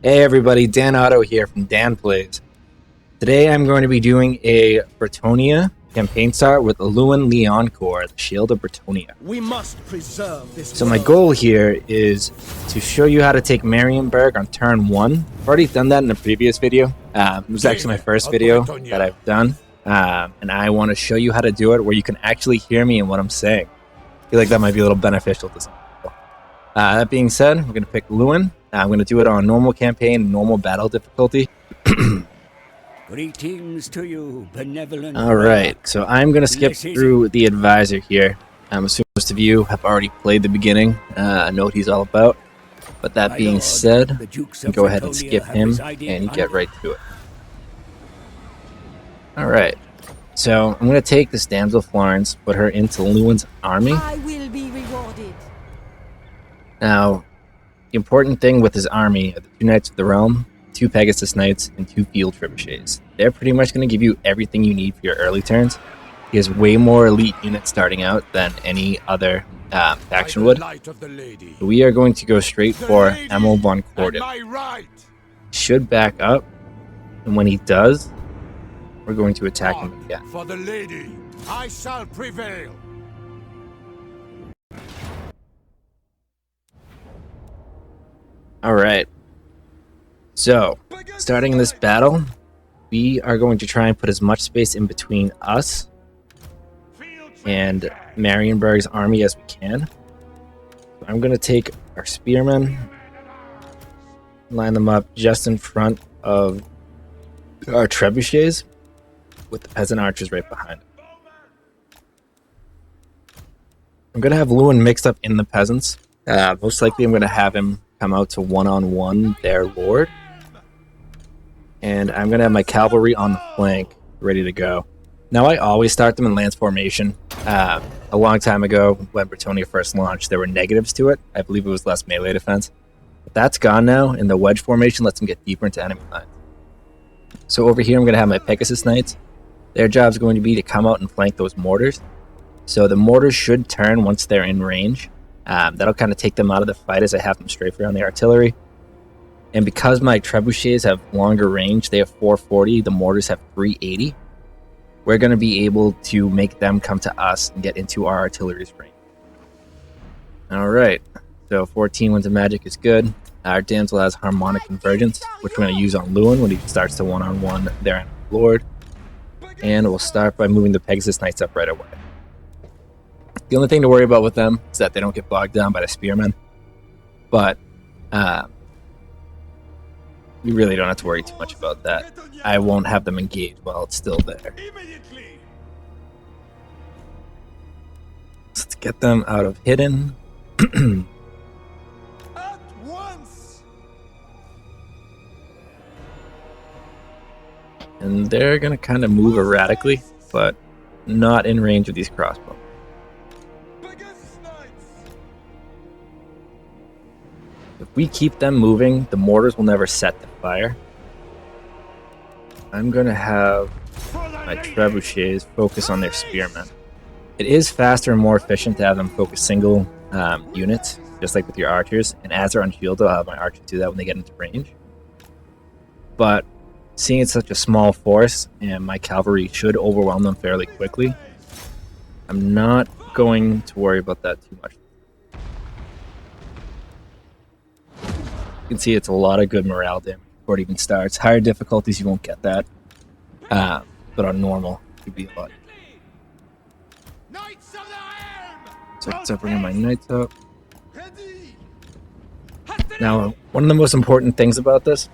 Hey everybody, Dan Otto here from Dan Plays. Today I'm going to be doing a Bretonnia campaign start with Louen Leoncoeur, the Shield of Bretonnia. We must preserve this So my goal here is to show you how to take Marienburg on turn 1. I've already done that in a previous video. It was actually my first video that I've done. And I want to show you how to do it where you can actually hear me and what I'm saying. I feel like that might be a little beneficial to some people. That being said, we're going to pick Louen. I'm going to do it on normal campaign, normal battle difficulty. Greetings to you, benevolent. All right, so I'm going to skip through the advisor here. I'm assuming most of you have already played the beginning, know what he's all about. But that being said, go ahead and skip him and get right to it. All right, so I'm going to take this damsel Florence, put her into Lowen's army. I will be rewarded. Now, the important thing with his army are the 2 Knights of the Realm, 2 Pegasus Knights, and 2 Field Trebuchets. They're pretty much going to give you everything you need for your early turns. He has way more elite units starting out than any other faction would. So we are going to go straight for Emil von Corden. Should back up, and when he does, we're going to attack him again. For the lady, I shall prevail. Alright, so starting this battle, we are going to try and put as much space in between us and Marienburg's army as we can. So I'm going to take our spearmen, line them up just in front of our trebuchets, with the peasant archers right behind them. I'm going to have Louen mixed up in the peasants. Most likely I'm going to have him come out to one-on-one their lord. And I'm going to have my cavalry on the flank ready to go. Now, I always start them in lance formation. A long time ago, when Bretonnia first launched, there were negatives to it. I believe it was less melee defense. But that's gone now, and the wedge formation lets them get deeper into enemy lines. So over here, I'm going to have my Pegasus Knights. Their job is going to be to come out and flank those mortars. So the mortars should turn once they're in range. That'll kind of take them out of the fight as I have them strafe around the artillery. And because my trebuchets have longer range, they have 440, the mortars have 380, we're going to be able to make them come to us and get into our artillery's range. Alright, so 14 wins of magic is good. Our damsel has harmonic convergence, which we're going to use on Louen when he starts to one-on-one their enemy lord. And we'll start by moving the Pegasus Knights up right away. The only thing to worry about with them is that they don't get bogged down by the spearmen. But we really don't have to worry too much about that. I won't have them engaged while it's still there. Let's get them out of hidden. At once. And they're going to kind of move erratically, but not in range of these crossbows. If we keep them moving, the mortars will never set the fire. I'm going to have my trebuchets focus on their spearmen. It is faster and more efficient to have them focus single units, just like with your archers. And as they're unshielded, I'll have my archers do that when they get into range. But seeing it's such a small force, and my cavalry should overwhelm them fairly quickly, I'm not going to worry about that too much. You can see it's a lot of good morale damage before it even starts. Higher difficulties, you won't get that. But on normal, you'd be a lot. So let's bring my knights up. Now, one of the most important things about this,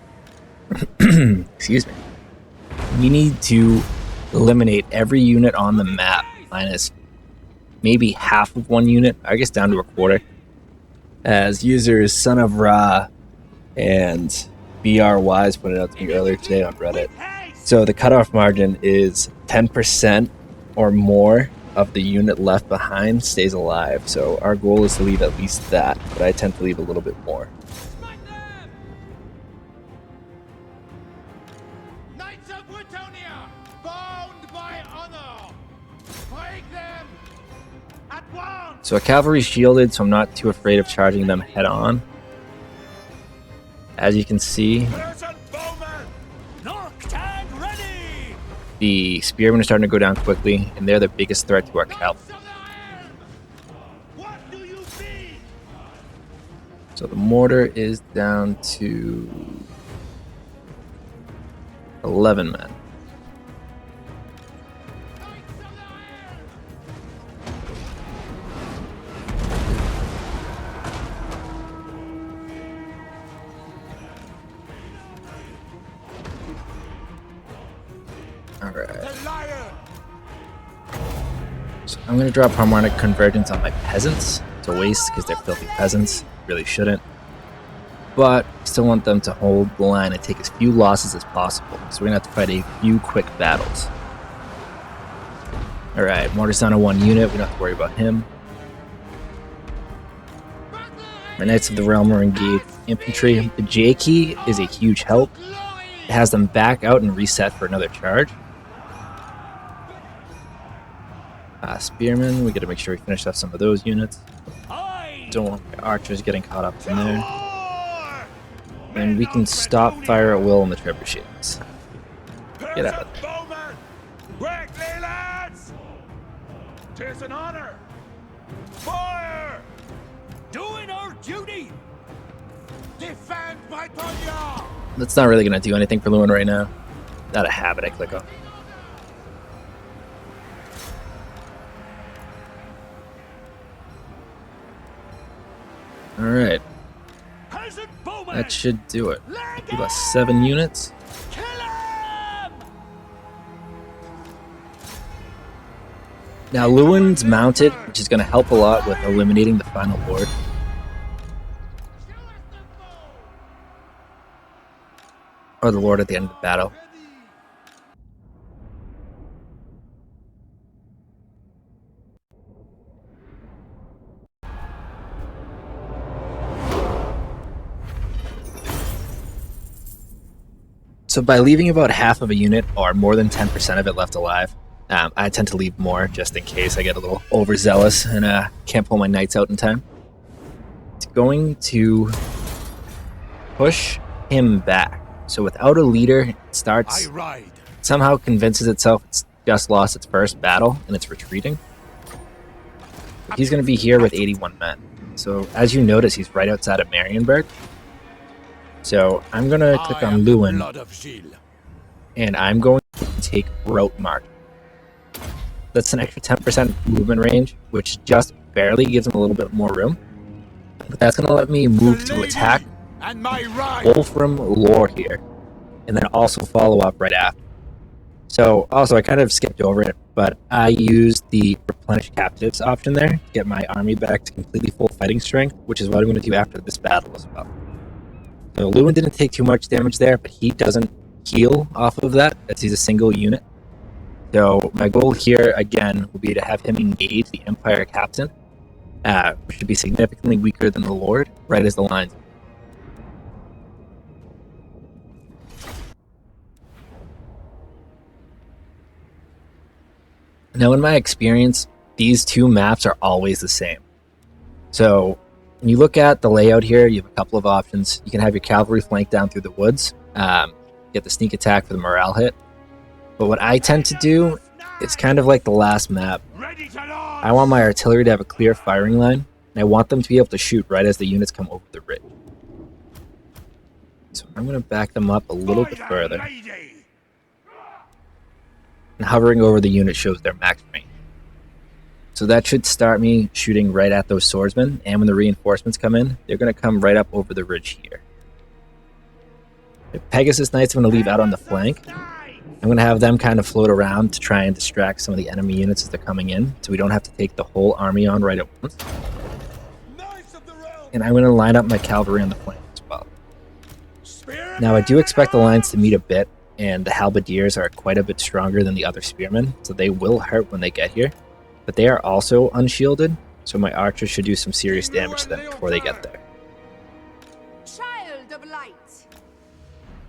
excuse me, we need to eliminate every unit on the map, minus maybe half of one unit, I guess down to a quarter, as users Son of Ra and BRYs put it out to me earlier today on Reddit. So the cutoff margin is 10% or more of the unit left behind stays alive. So our goal is to leave at least that, but I tend to leave a little bit more. Knights of Bretonnia, bound by honor, break them at once. So a cavalry's shielded, so I'm not too afraid of charging them head on. As you can see, Locked and ready! the spearmen are starting to go down quickly, and they're the biggest threat to our cavalry. What do you mean? So the mortar is down to 11 men. Alright. The lion! So I'm going to drop harmonic convergence on my peasants. It's a waste because they're filthy peasants. Really shouldn't. But I still want them to hold the line and take as few losses as possible. So we're going to have to fight a few quick battles. Alright, mortar's down to 1 unit. We don't have to worry about him. My Knights of the Realm are engaged infantry. The J key is a huge help. It has them back out and reset for another charge. Spearmen, we got to make sure we finish off some of those units. Don't want my archers getting caught up in there. And we can stop fire at will on the trebuchets. Get out of there. Quickly, lads! 'Tis an honor! Fire! Doing our duty! Defend Bretonnia! That's not really going to do anything for Louen right now. Out of habit, I click on. Alright, Peasant bowman! that should do it. We lost 7 units. Kill him! Now Lowen's mounted, which is going to help a lot with eliminating the final lord. Or the lord at the end of the battle. So by leaving about half of a unit or more than 10% of it left alive, I tend to leave more just in case I get a little overzealous and can't pull my knights out in time. It's going to push him back. So without a leader, it starts, I ride. somehow convinces itself it's just lost its first battle and it's retreating. He's going to be here with 81 men. So as you notice, he's right outside of Marienburg. So I'm going to click on Louen, and I'm going to take Route Mark. That's an extra 10% movement range, which just barely gives him a little bit more room. But that's going to let me move to attack And my ride. Wolfram Lore here, and then also follow up right after. So also I kind of skipped over it, but I used the replenish captives option there to get my army back to completely full fighting strength, which is what I'm going to do after this battle as well. So Louen didn't take too much damage there, but he doesn't heal off of that, as he's a single unit. So my goal here, again, will be to have him engage the Empire Captain, which should be significantly weaker than the Lord, right as the lines. Now, in my experience, these two maps are always the same. So when you look at the layout here, you have a couple of options. You can have your cavalry flank down through the woods, get the sneak attack for the morale hit. But what I tend to do is kind of like the last map. I want my artillery to have a clear firing line, and I want them to be able to shoot right as the units come over the ridge. So I'm going to back them up a little bit further. And hovering over the unit shows their max range. So that should start me shooting right at those swordsmen, and when the reinforcements come in, they're going to come right up over the ridge here. The Pegasus Knights I'm going to leave out on the flank. I'm going to have them kind of float around to try and distract some of the enemy units as they're coming in, so we don't have to take the whole army on right at once. And I'm going to line up my cavalry on the flank as well. Now I do expect the lines to meet a bit, and the halberdiers are quite a bit stronger than the other spearmen, so they will hurt when they get here. But they are also unshielded, so my archers should do some serious damage to them before they get there. Child of light.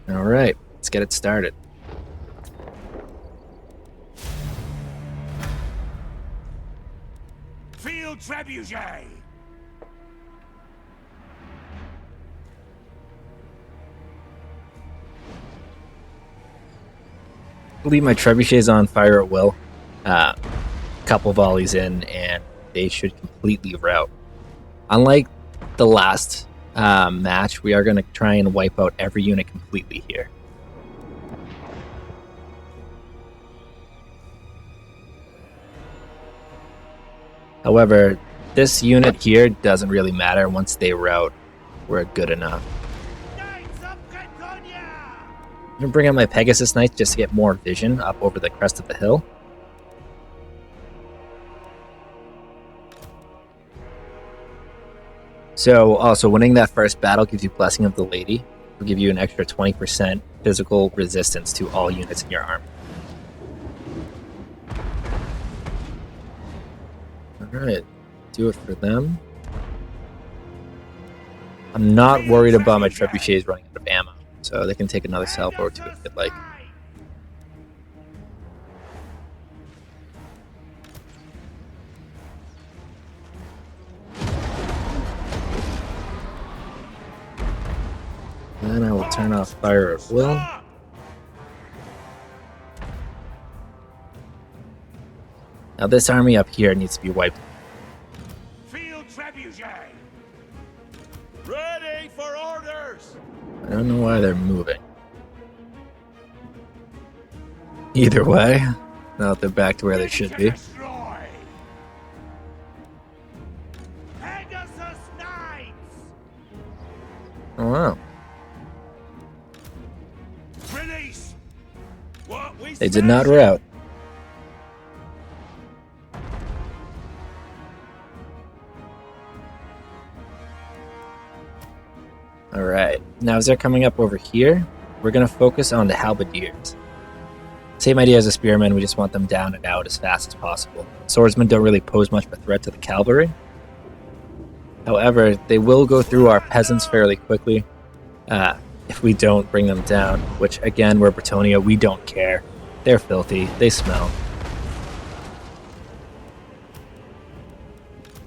Alright, let's get it started. Field trebuchet. Leave my trebuchets on fire at will. Couple volleys in, and they should completely rout. Unlike the last match, we are going to try and wipe out every unit completely here. However, this unit here doesn't really matter. Once they rout, we're good enough. Knights of Bretonnia! I'm going to bring out my Pegasus Knights just to get more vision up over the crest of the hill. So, also, winning that first battle gives you Blessing of the Lady. Will give you an extra 20% physical resistance to all units in your army. Alright, do it for them. I'm not worried about my trebuchets running out of ammo, so they can take another salvo or two if they'd like. Then I will turn off fire at will. Now this army up here needs to be wiped. Field trebuchet! Ready for orders! I don't know why they're moving. Either way, now they're back to where they should be. Destroy! Pegasus Knights! Oh wow. Release! What we They did not rout. Alright, now as they're coming up over here, we're going to focus on the halberdiers. Same idea as the spearmen, we just want them down and out as fast as possible. Swordsmen don't really pose much of a threat to the cavalry. However, they will go through our peasants fairly quickly if we don't bring them down, which again, we're Bretonnia, we don't care. They're filthy, they smell.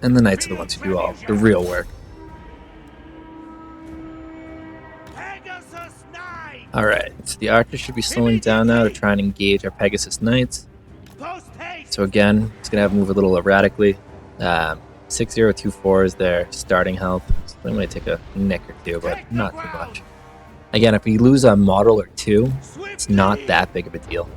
And the knights are the ones who do all the real work. Pegasus Knights! Alright, so the archers should be slowing down now to try and engage our Pegasus Knights. Post haste! So again, it's going to have to move a little erratically. 6024 is their starting health. So they might take a nick or two, but not too much. Again, if we lose a model or two, it's not that big of a deal.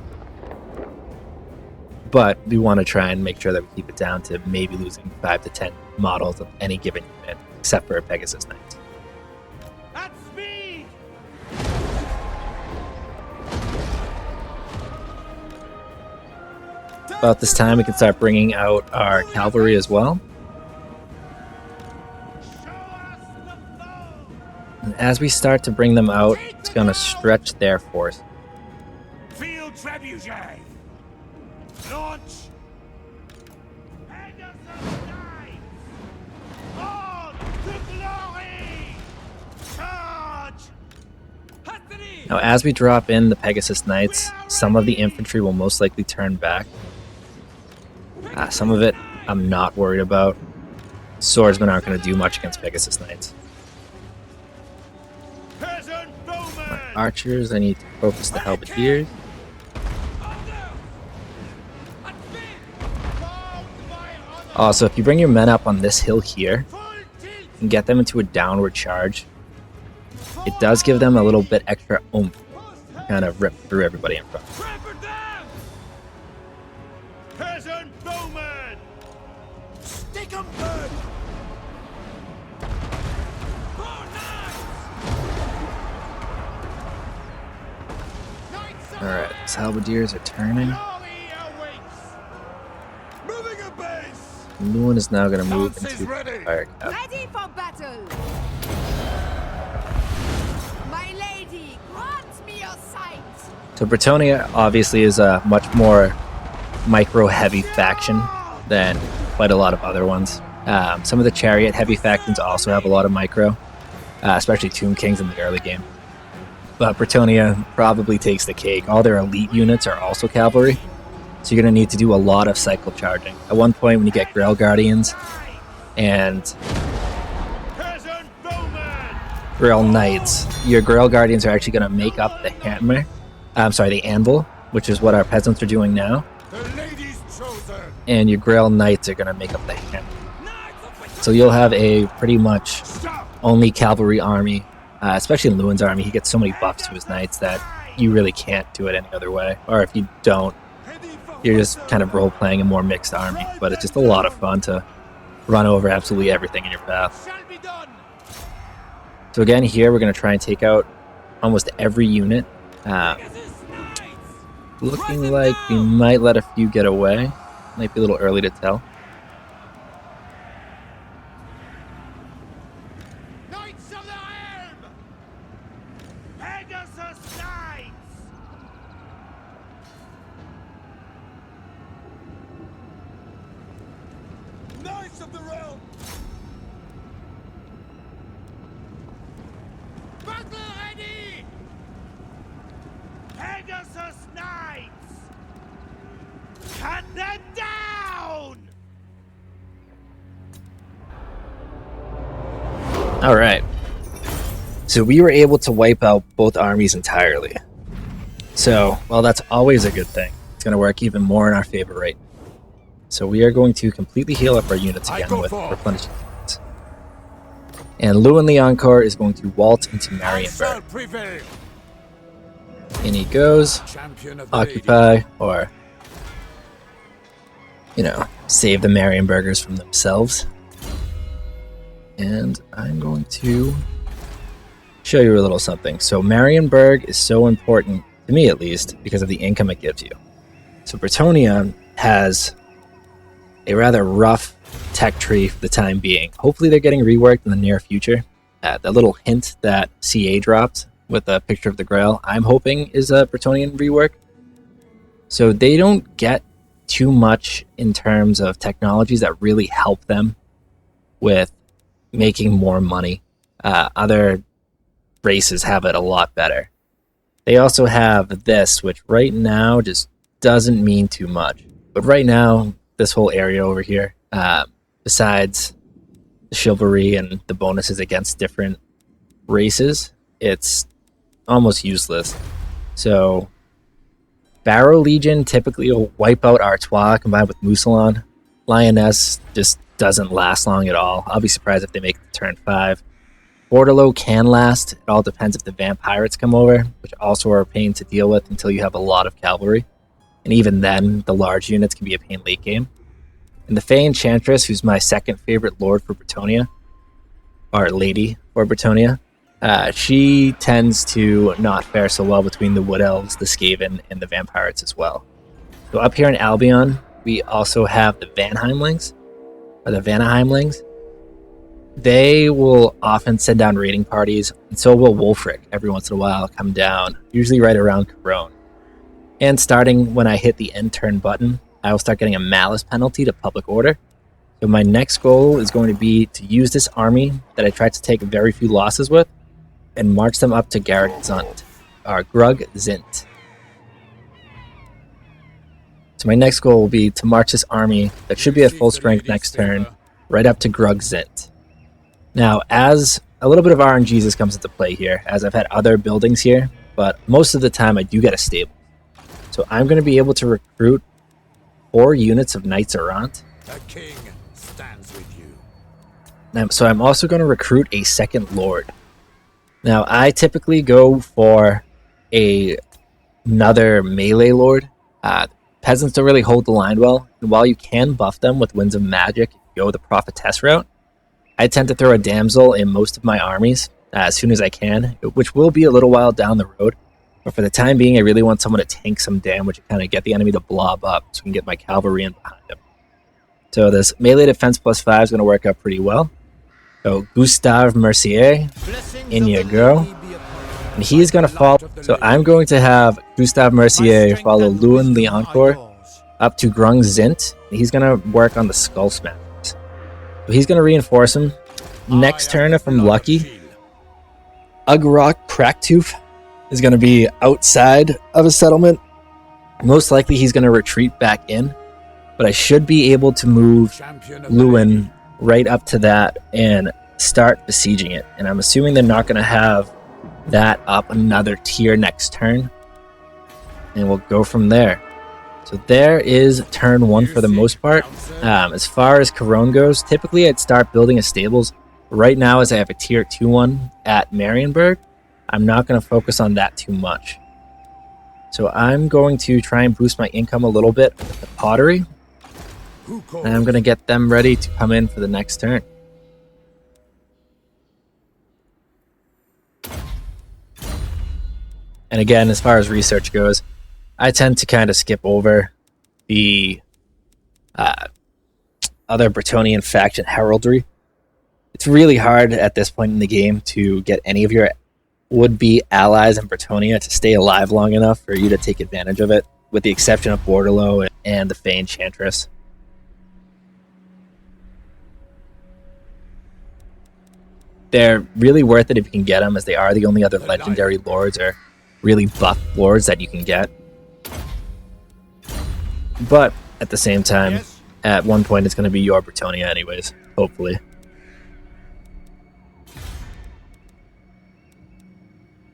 But we want to try and make sure that we keep it down to maybe losing 5 to 10 models of any given unit, except for Pegasus Knights. At speed! About this time, we can start bringing out our cavalry as well. Show us the foe! And as we start to bring them out, it's going to stretch their force. Field trebuchet! Launch! Pegasus Knights! On to glory! Charge! Hastily! Now, as we drop in the Pegasus Knights, some of the infantry will most likely turn back. Some of it, I'm not worried about. Swordsmen aren't going to do much against Pegasus Knights. Peasant My bowman! archers, I need to focus the halberdiers. Also, if you bring your men up on this hill here and get them into a downward charge, it does give them a little bit extra oomph to kind of rip through everybody in front. Trample them! Peasant bowman! Stick 'em good! Four knights! Alright, these halberdiers are turning. Glory awaits! Moving a base! Louen is now going to move Lance is into ready. fire cap. Ready for battle! My lady, grant me your sight! So Bretonnia obviously is a much more micro-heavy faction than quite a lot of other ones. Some of the chariot-heavy factions also have a lot of micro, especially Tomb Kings in the early game. But Bretonnia probably takes the cake. All their elite units are also cavalry, so you're going to need to do a lot of cycle charging. At one point, when you get Grail Guardians and Peasant bowman! Grail Knights, your Grail Guardians are actually going to make up the hammer. I'm sorry, the anvil, which is what our peasants are doing now. The lady's chosen. And your Grail Knights are going to make up the hammer. So you'll have a pretty much only cavalry army, especially in Lewin's army. He gets so many buffs to his knights that you really can't do it any other way. Or if you don't, you're just kind of role-playing a more mixed army. But it's just a lot of fun to run over absolutely everything in your path. Shall be done. So again, here we're going to try and take out almost every unit. Looking like we might let a few get away. Might be a little early to tell. Knights of the Helm. Pegasus Knights. Knights of the Realm. Battle ready. Pegasus Knights. Cut them down. All right. So we were able to wipe out both armies entirely. So, well, that's always a good thing. It's going to work even more in our favor right now. So we are going to completely heal up our units again with replenishing units. And Louen Leoncoeur is going to waltz into Marienburg. Prevail. In he goes, Champion of the occupy, or, you know, save the Marienburgers from themselves. And I'm going to show you a little something. So Marienburg is so important, to me at least, because of the income it gives you. So Bretonnia has a rather rough tech tree for the time being. Hopefully they're getting reworked in the near future. That little hint that CA dropped with a picture of the Grail, I'm hoping is a Bretonnian rework. So they don't get too much in terms of technologies that really help them with making more money. Other races have it a lot better. They also have this, which right now just doesn't mean too much. But right now, this whole area over here, besides the chivalry and the bonuses against different races, it's almost useless. So Barrow Legion typically will wipe out Artois combined with Mousillon. Lioness just doesn't last long at all. I'll be surprised if they make it to turn 5. Bordelot can last. It all depends if the vampires come over, which also are a pain to deal with until you have a lot of cavalry. And even then, the large units can be a pain late game. And the Fey Enchantress, who's my second favorite lord for Bretonnia, or lady for Bretonnia, she tends to not fare so well between the Wood Elves, the Skaven, and the Vampires as well. So up here in Albion, we also have the Vanheimlings, or the Vanaheimlings. They will often send down raiding parties, and so will Wolfric every once in a while come down, usually right around Corone. And starting when I hit the end turn button, I will start getting a malice penalty to public order. So my next goal is going to be to use this army that I tried to take very few losses with and march them up to Grug Zint. So my next goal will be to march this army that should be at full strength next turn right up to Grug Zint. Now, as a little bit of RNGesus comes into play here, as I've had other buildings here, but most of the time I do get a stable. So I'm going to be able to recruit 4 units of Knights Errant. The king stands with you. So I'm also going to recruit a second Lord. Now, I typically go for another melee Lord. Peasants don't really hold the line well, and while you can buff them with Winds of Magic, if you go the Prophetess route, I tend to throw a Damsel in most of my armies as soon as I can, which will be a little while down the road. But for the time being, I really want someone to tank some damage and kind of get the enemy to blob up so we can get my cavalry in behind them. So this melee defense +5 is going to work out pretty well. So Gustave Mercier, in you go. And he's going to follow. So I'm going to have Gustave Mercier follow Louen Leoncoeur up to Grug Zint. He's going to work on the Skull Smash. So he's going to reinforce him. Next turn, if I'm lucky, Ugrok Kracktooth is going to be outside of a settlement. Most likely he's going to retreat back in, but I should be able to move Louen right up to that and start besieging it. And I'm assuming they're not going to have that up another tier next turn. and we'll go from there. So there is turn 1 for the most part. As far as Corone goes, typically I'd start building a stables. Right now, as I have a tier 2 one at Marienburg, I'm not going to focus on that too much. So I'm going to try and boost my income a little bit with the pottery. And I'm going to get them ready to come in for the next turn. And again, as far as research goes, I tend to kind of skip over the other Bretonnian faction heraldry. It's really hard at this point in the game to get any of your would-be allies in Bretonnia to stay alive long enough for you to take advantage of it, with the exception of Bordelot and the Fey Enchantress. They're really worth it if you can get them, as they are the only other legendary lords or really buff lords that you can get. But at the same time, at one point it's going to be your Bretonnia anyways, hopefully.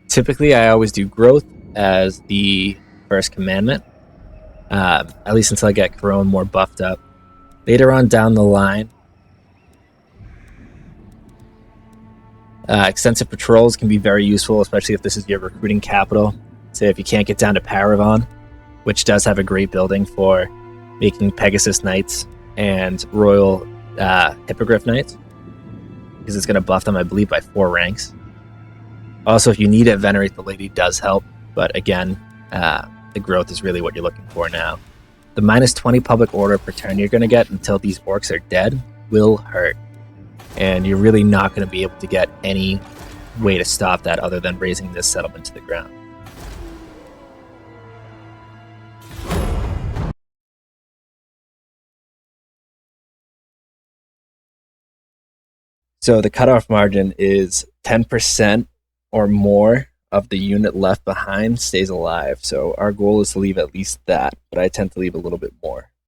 Typically, I always do growth as the first commandment, at least until I get Corone more buffed up. Later on down the line, extensive patrols can be very useful, especially if this is your recruiting capital. So if you can't get down to Paragon, which does have a great building for making Pegasus Knights and Royal Hippogriff Knights, because it's going to buff them, I believe, by 4 ranks. Also, if you need it, Venerate the Lady does help, but again, the growth is really what you're looking for now. The minus 20 public order per turn you're going to get until these orcs are dead will hurt, and you're really not going to be able to get any way to stop that other than raising this settlement to the ground. So the cutoff margin is 10% or more of the unit left behind stays alive. So our goal is to leave at least that, but I tend to leave a little bit more.